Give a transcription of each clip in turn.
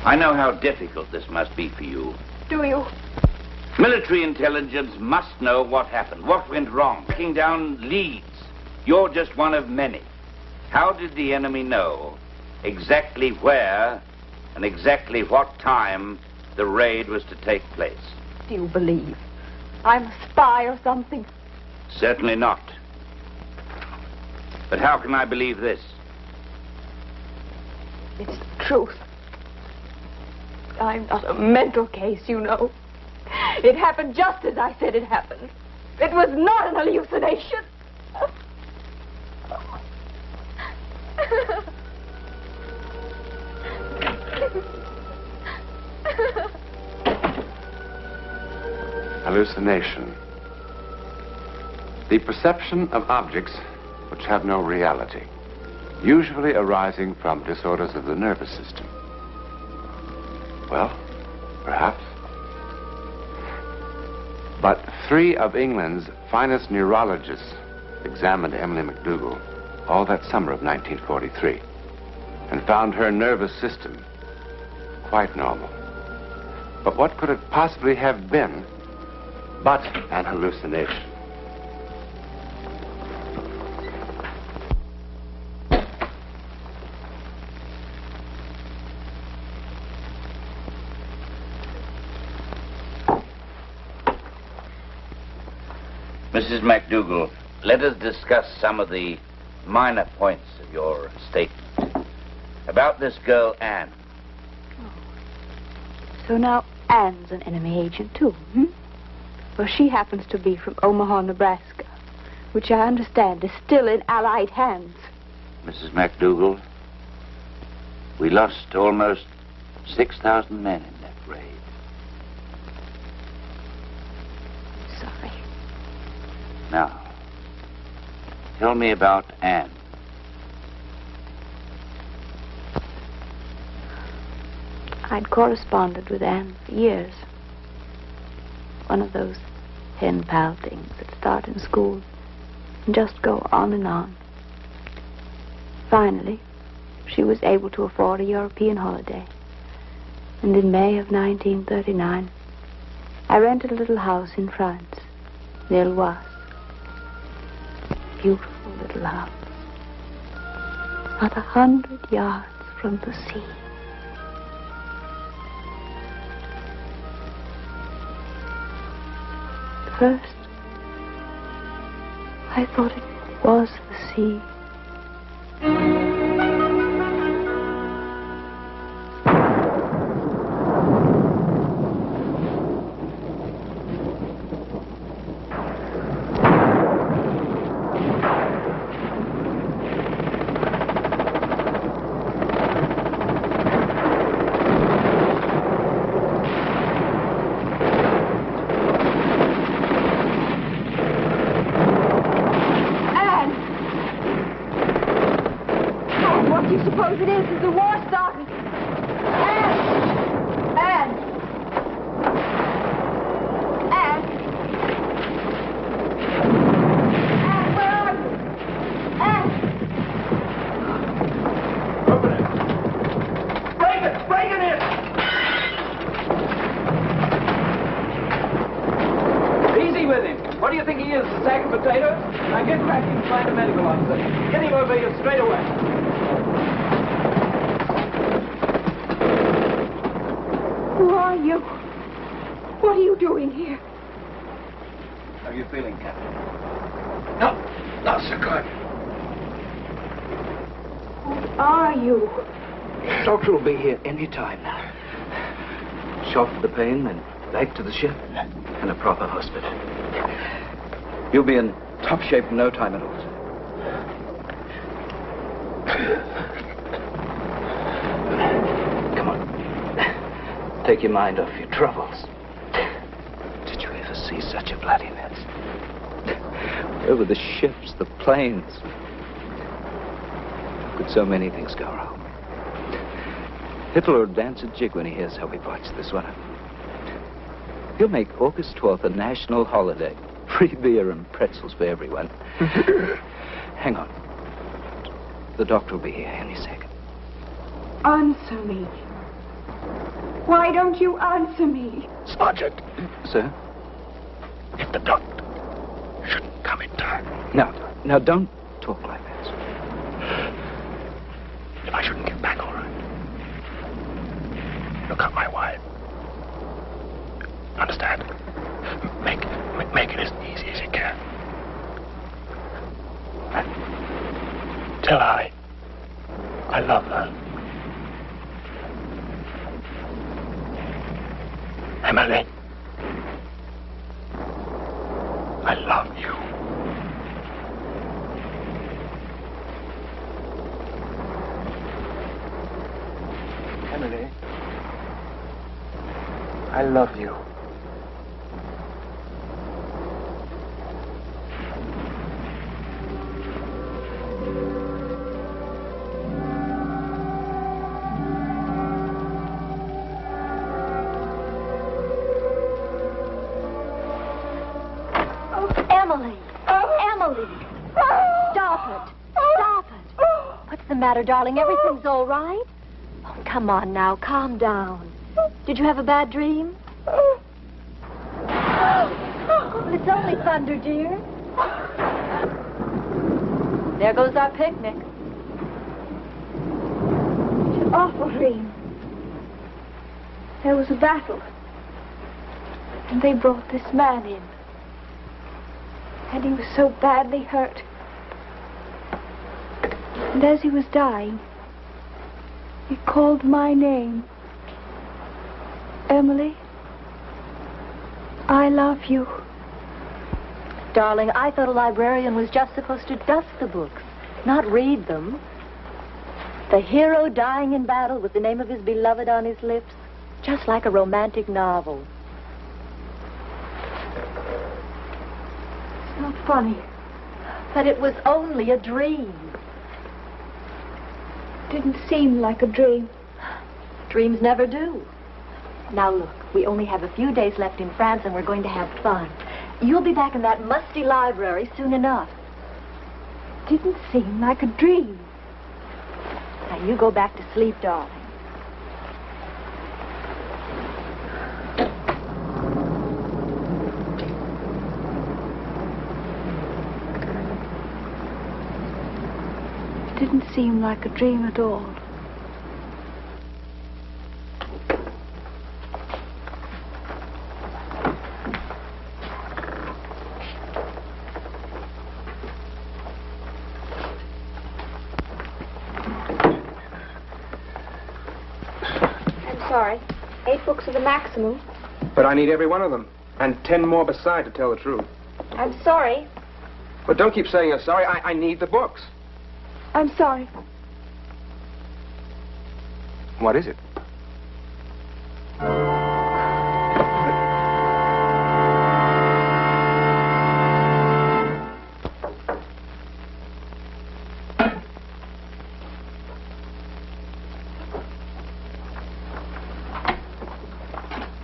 I know how difficult this must be for you. Do you? Military intelligence must know what happened, what went wrong. Tracking down leads. You're just one of many. How did the enemy know exactly where and exactly what time the raid was to take place? Do you believe I'm a spy or something? Certainly not. But how can I believe this? It's the truth. I'm not a mental case, you know. It happened just as I said it happened. It was not an hallucination. Hallucination. The perception of objects which have no reality, usually arising from disorders of the nervous system. Well, perhaps. But 3 of England's finest neurologists examined Emily MacDougall all that summer of 1943 and found her nervous system quite normal. But what could it possibly have been but an hallucination? Mrs. MacDougall, let us discuss some of the minor points of your statement. About this girl, Anne. Oh. So now Anne's an enemy agent, too, hmm? Well, she happens to be from Omaha, Nebraska, which I understand is still in Allied hands. Mrs. MacDougall, we lost almost 6,000 men in that raid. Sorry. Now, tell me about Anne. I'd corresponded with Anne for years. One of those pen pal things that start in school and just go on and on. Finally, she was able to afford a European holiday. And in May of 1939, I rented a little house in France, near Loise. Beautiful little house. Not 100 yards from the sea. First, I thought it was the sea. Will be here any time now. Shot for the pain, then back to the ship, and a proper hospital. You'll be in top shape in no time at all, sir. Come on. Take your mind off your troubles. Did you ever see such a bloody mess? Over the ships, the planes. How could so many things go wrong? Hitler would dance a jig when he hears how we botched this one. He'll make August 12th a national holiday. Free beer and pretzels for everyone. Hang on. The doctor will be here any second. Answer me. Why don't you answer me? Sergeant, Sir? if the doctor shouldn't come in time, Now, don't talk like that, sir. if I shouldn't get back, all right. Look up my wife. Understand? Make it as easy as you can. And tell I love her. Emily, I love you. Emily, I love you. What's the matter, darling? Everything's all right? Oh, come on now, calm down. Did you have a bad dream? Well, it's only thunder, dear. There goes our picnic. It's an awful dream. There was a battle. And they brought this man in. And he was so badly hurt. And as he was dying, he called my name. Emily, I love you. Darling, I thought a librarian was just supposed to dust the books, not read them. The hero dying in battle with the name of his beloved on his lips, just like a romantic novel. It's not funny. But it was only a dream. It didn't seem like a dream. Dreams never do. Now look, we only have a few days left in France and we're going to have fun. You'll be back in that musty library soon enough. It didn't seem like a dream. Now you go back to sleep, darling. It didn't seem like a dream at all. Sorry. 8 books are the maximum. But I need every one of them. And 10 more beside, to tell the truth. I'm sorry. But don't keep saying you're sorry. I need the books. I'm sorry. What is it?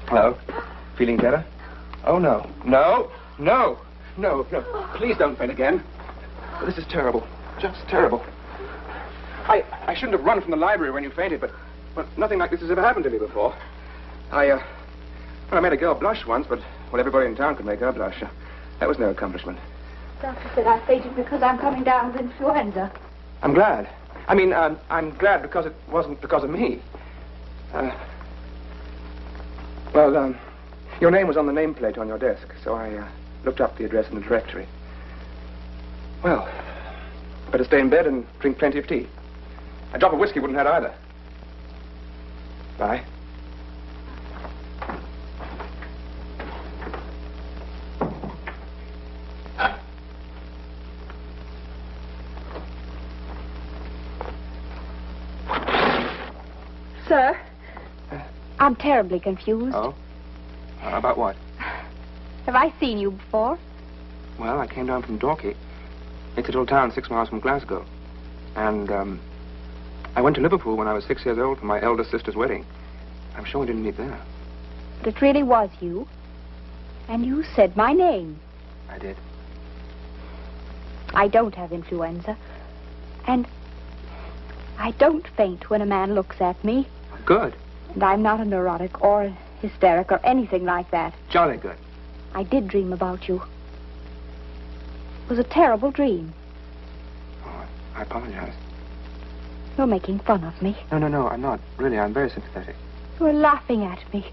Hello? Feeling better? Oh, no. No! No! No, no. Please don't faint again. This is terrible. Just terrible. I shouldn't have run from the library when you fainted, but nothing like this has ever happened to me before. I made a girl blush once, but, well, everybody in town could make her blush. That was no accomplishment. Doctor said I fainted because I'm coming down with influenza. I'm glad. I mean, I'm glad because it wasn't because of me. Well, your name was on the nameplate on your desk, so I looked up the address in the directory. Well, better stay in bed and drink plenty of tea. A drop of whiskey wouldn't hurt either. Bye. Sir, I'm terribly confused. Oh? About what? Have I seen you before? Well, I came down from Dorking. It's a little town 6 miles from Glasgow. And, I went to Liverpool when I was 6 years old for my eldest sister's wedding. I'm sure we didn't meet there. But it really was you. And you said my name. I did. I don't have influenza. And I don't faint when a man looks at me. Good. And I'm not a neurotic or a hysteric or anything like that. Jolly good. I did dream about you. It was a terrible dream. Oh, I apologize. You're making fun of me. No, I'm not. Really, I'm very sympathetic. You're laughing at me.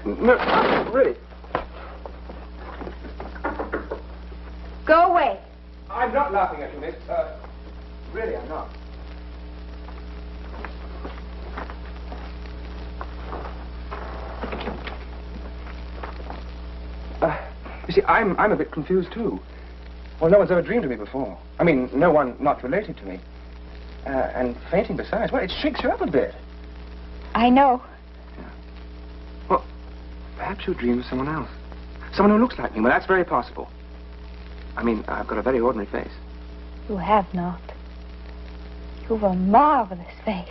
No, really. Go away. I'm not laughing at you, miss. Really, I'm not. You see, I'm a bit confused, too. Well, no one's ever dreamed of me before. I mean, no one not related to me. And fainting besides. Well, it shakes you up a bit. I know. Yeah. Well, perhaps you dream of someone else. Someone who looks like me. Well, that's very possible. I mean, I've got a very ordinary face. You have not. You've a marvelous face.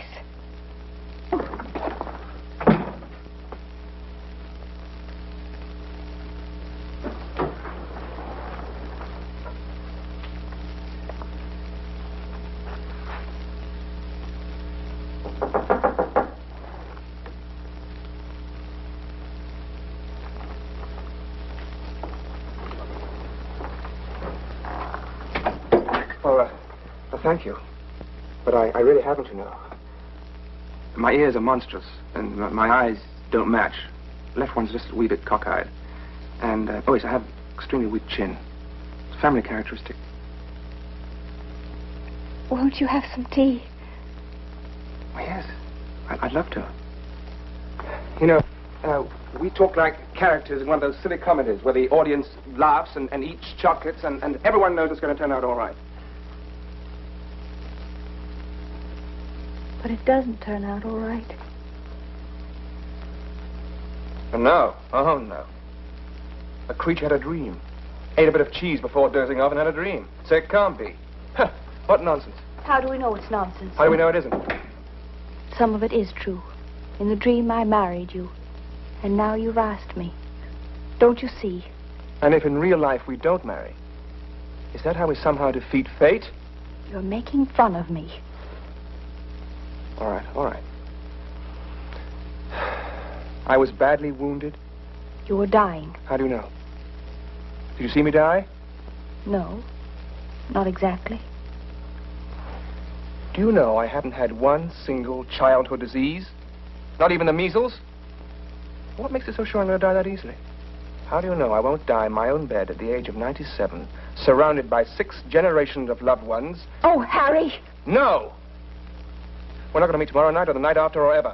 Thank you. But I really haven't, you know. My ears are monstrous, and my eyes don't match. Left one's just a wee bit cockeyed. And, oh yes, I have extremely weak chin. It's a family characteristic. Won't you have some tea? Oh, yes. I'd love to. You know, we talk like characters in one of those silly comedies where the audience laughs and eats chocolates and everyone knows it's going to turn out all right. But it doesn't turn out all right. No. Oh, no. A creature had a dream. Ate a bit of cheese before dozing off and had a dream. So it can't be. Huh. What nonsense. How do we know it's nonsense? How do we know it isn't? Some of it is true. In the dream, I married you. And now you've asked me. Don't you see? And if in real life we don't marry, is that how we somehow defeat fate? You're making fun of me. All right. I was badly wounded. You were dying. How do you know? Did you see me die? No, not exactly. Do you know I haven't had one single childhood disease? Not even the measles? What makes you so sure I'm going to die that easily? How do you know I won't die in my own bed at the age of 97, surrounded by 6 generations of loved ones? Oh, Harry! No! We're not going to meet tomorrow night or the night after or ever.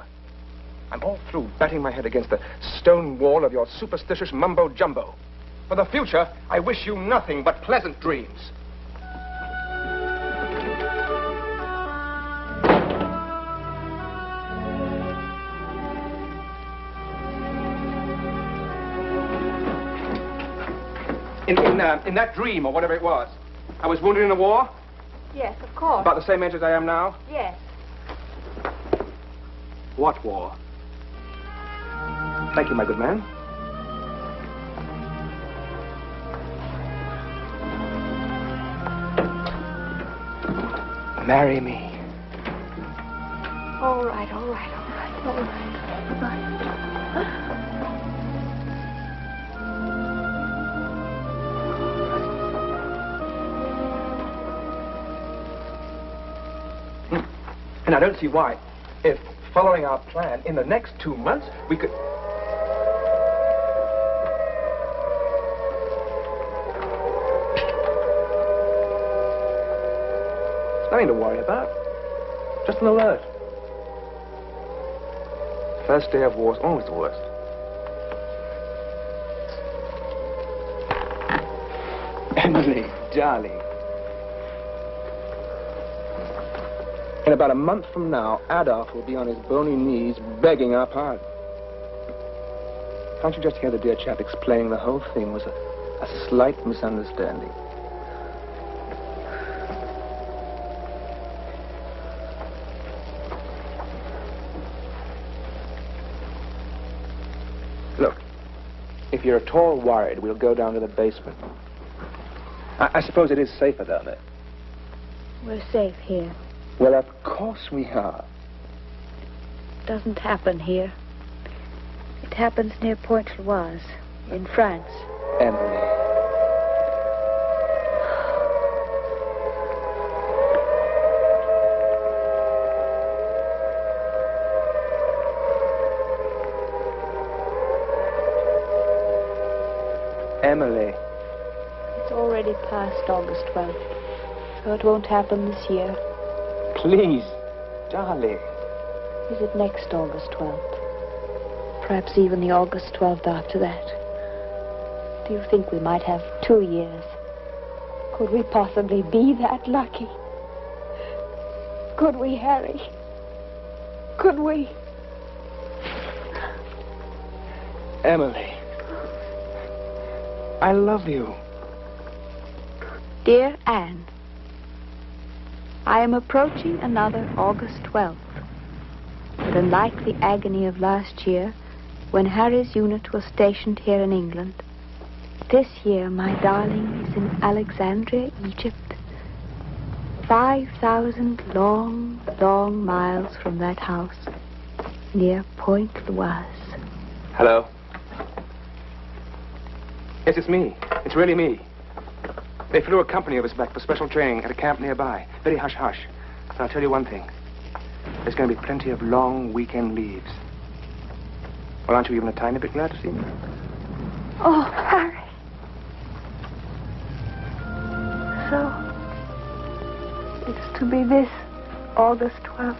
I'm all through batting my head against the stone wall of your superstitious mumbo-jumbo. For the future, I wish you nothing but pleasant dreams. In that dream, or whatever it was, I was wounded in the war? Yes, of course. About the same age as I am now? Yes. What war? Thank you, my good man. Marry me. All right. And I don't see why, if following our plan, in the next 2 months, we could... There's nothing to worry about. Just an alert. First day of war is always the worst. Emily, darling. In about a month from now, Adolf will be on his bony knees begging our pardon. Can't you just hear the dear chap explaining the whole thing was a slight misunderstanding? Look, If you're at all worried, we'll go down to the basement. I suppose it is safer down there. We're safe here. Well, of course we are. It doesn't happen here. It happens near Pointe-Loise, in France. Emily. Emily. It's already past August 12th, so it won't happen this year. Please, darling. Is it next August 12th? Perhaps even the August 12th after that. Do you think we might have 2 years? Could we possibly be that lucky? Could we, Harry? Could we? Emily. I love you. Dear Anne, I am approaching another August 12th. But unlike the agony of last year, when Harry's unit was stationed here in England, this year my darling is in Alexandria, Egypt. 5,000 long, long miles from that house, near Pointe-Loise. Hello. Yes, it's me. It's really me. They flew a company of us back for special training at a camp nearby. Very hush-hush. And I'll tell you one thing. There's going to be plenty of long weekend leaves. Well, aren't you even a tiny bit glad to see me? Oh, Harry. So, it's to be this August 12th.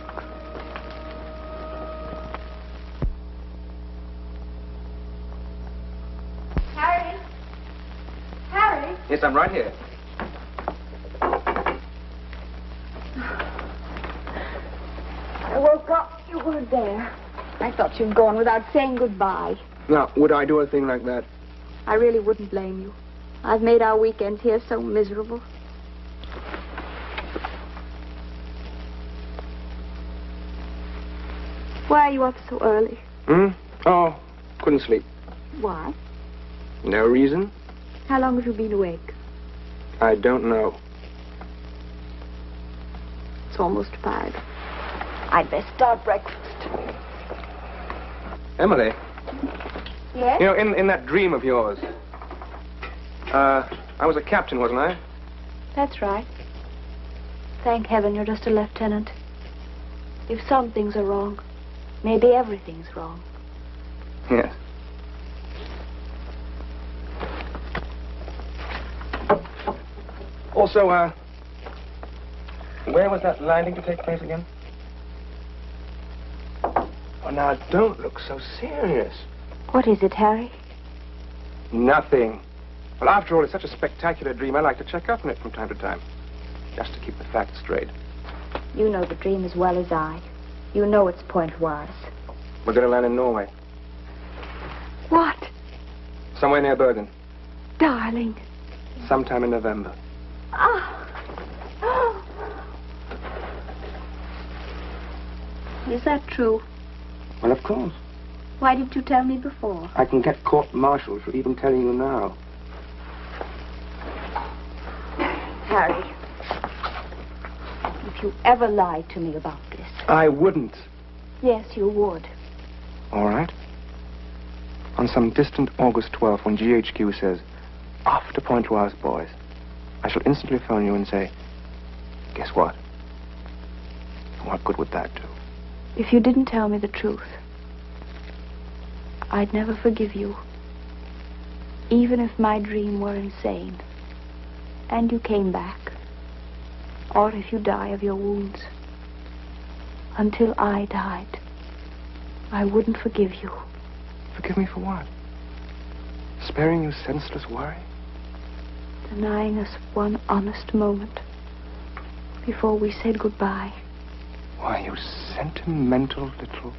Harry? Harry? Yes, I'm right here. I woke up. You weren't there. I thought you'd gone without saying goodbye. Now, would I do a thing like that? I really wouldn't blame you. I've made our weekends here so miserable. Why are you up so early? Oh, couldn't sleep. Why? No reason? How long have you been awake? I don't know. It's almost 5. I'd best start breakfast. Emily, Yes? you know, in that dream of yours, I was a captain, wasn't I? That's right. Thank heaven you're just a lieutenant. If some things are wrong, maybe everything's wrong. Yes. Also, where was that landing to take place again? Oh, now, don't look so serious. What is it, Harry? Nothing. Well, after all, it's such a spectacular dream, I like to check up on it from time to time. Just to keep the facts straight. You know the dream as well as I. You know it's Pointe-Loise. We're going to land in Norway. What? Somewhere near Bergen. Darling. Sometime in November. Ah. Is that true? Well, of course. Why didn't you tell me before? I can get court-martialed for even telling you now. Harry, if you ever lied to me about this. I wouldn't. Yes, you would. All right. On some distant August 12th, when GHQ says, off to Pointe-Loise, boys, I shall instantly phone you and say, guess what? What good would that do? If you didn't tell me the truth, I'd never forgive you. Even if my dream were insane, and you came back, or if you die of your wounds. Until I died, I wouldn't forgive you. Forgive me for what? Sparing you senseless worry? Denying us one honest moment before we said goodbye. Why, you sentimental little...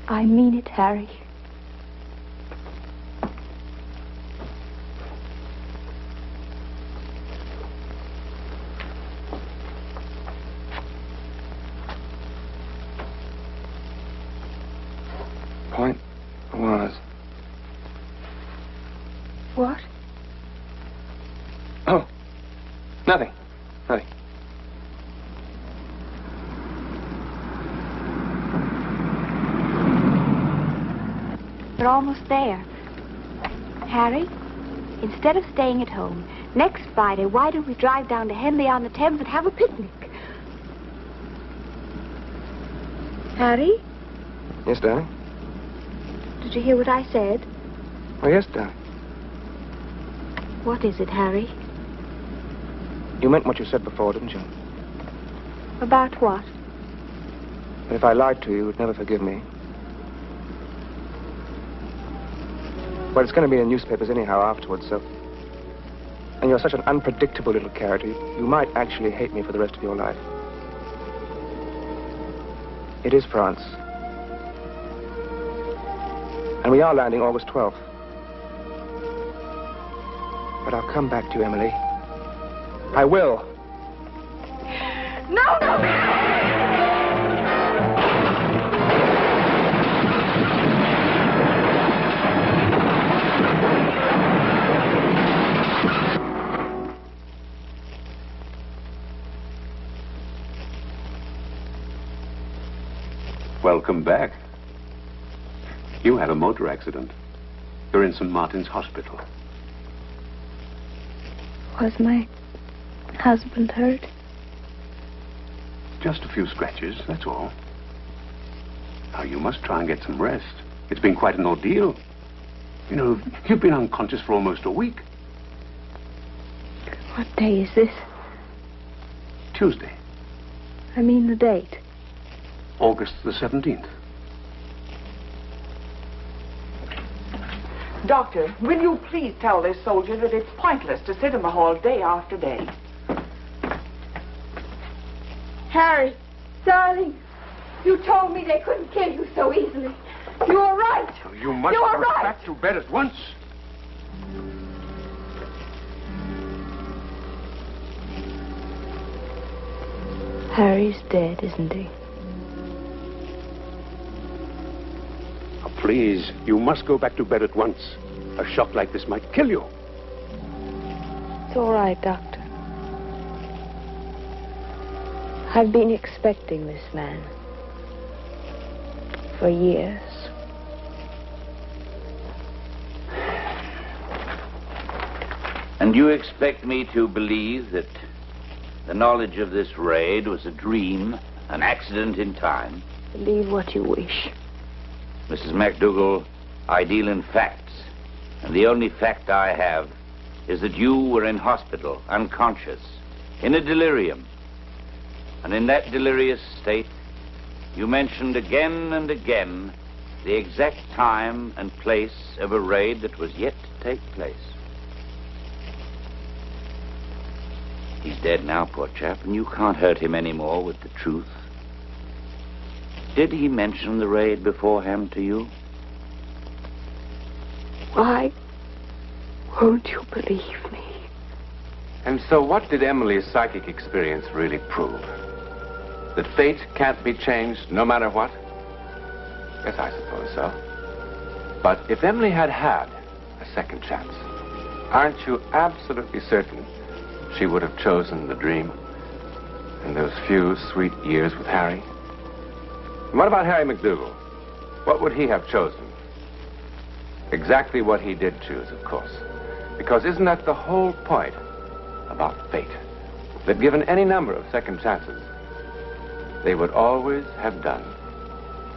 I mean it, Harry. Pointe-Loise. What? Oh, nothing. Nothing. We're almost there. Harry, instead of staying at home, next Friday, why don't we drive down to Henley-on-the-Thames and have a picnic? Harry, Yes, darling? did you hear what I said? Oh, yes, darling. What is it, Harry? You meant what you said before, didn't you? About what? That if I lied to you, you would never forgive me. Well, it's going to be in newspapers anyhow afterwards, so... And you're such an unpredictable little character, you might actually hate me for the rest of your life. It is France. And we are landing August 12th. But I'll come back to you, Emily. I will. No, no! Welcome back. You had a motor accident. You're in St. Martin's Hospital. Was my husband hurt? Just a few scratches, that's all. Now, you must try and get some rest. It's been quite an ordeal. You know, you've been unconscious for almost a week. What day is this? Tuesday, I mean the date. August the 17th. Doctor, will you please tell this soldier that it's pointless to sit in the hall day after day? Harry, darling, you told me they couldn't kill you so easily. You were right. You must You were go right. back to bed at once. Harry's dead, isn't he? Oh, please, you must go back to bed at once. A shock like this might kill you. It's all right, Doctor. I've been expecting this man for years. And you expect me to believe that the knowledge of this raid was a dream, an accident in time? Believe what you wish. Mrs. MacDougall, I deal in facts. And the only fact I have is that you were in hospital, unconscious, in a delirium. And in that delirious state, you mentioned again and again the exact time and place of a raid that was yet to take place. He's dead now, poor chap, and you can't hurt him anymore with the truth. Did he mention the raid beforehand to you? Why won't you believe me? And so what did Emily's psychic experience really prove? That fate can't be changed no matter what? Yes, I suppose so. But if Emily had had a second chance, aren't you absolutely certain she would have chosen the dream and those few sweet years with Harry? And what about Harry MacDougall? What would he have chosen? Exactly what he did choose, of course. Because isn't that the whole point about fate? That given any number of second chances, they would always have done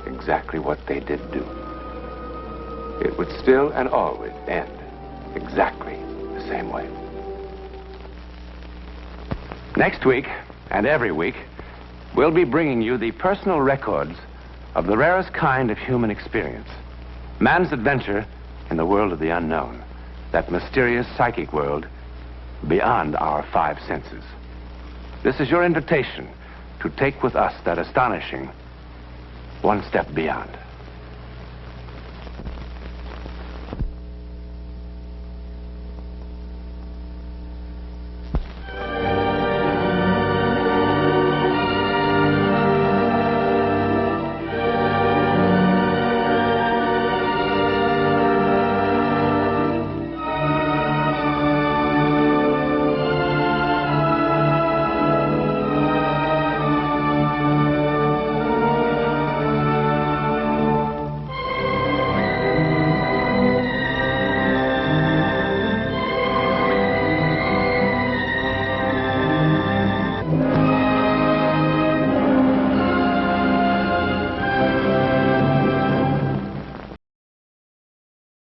exactly what they did do. It would still and always end exactly the same way. Next week, and every week, we'll be bringing you the personal records of the rarest kind of human experience. Man's adventure in the world of the unknown. That mysterious psychic world beyond our five senses. This is your invitation to take with us that astonishing one step beyond.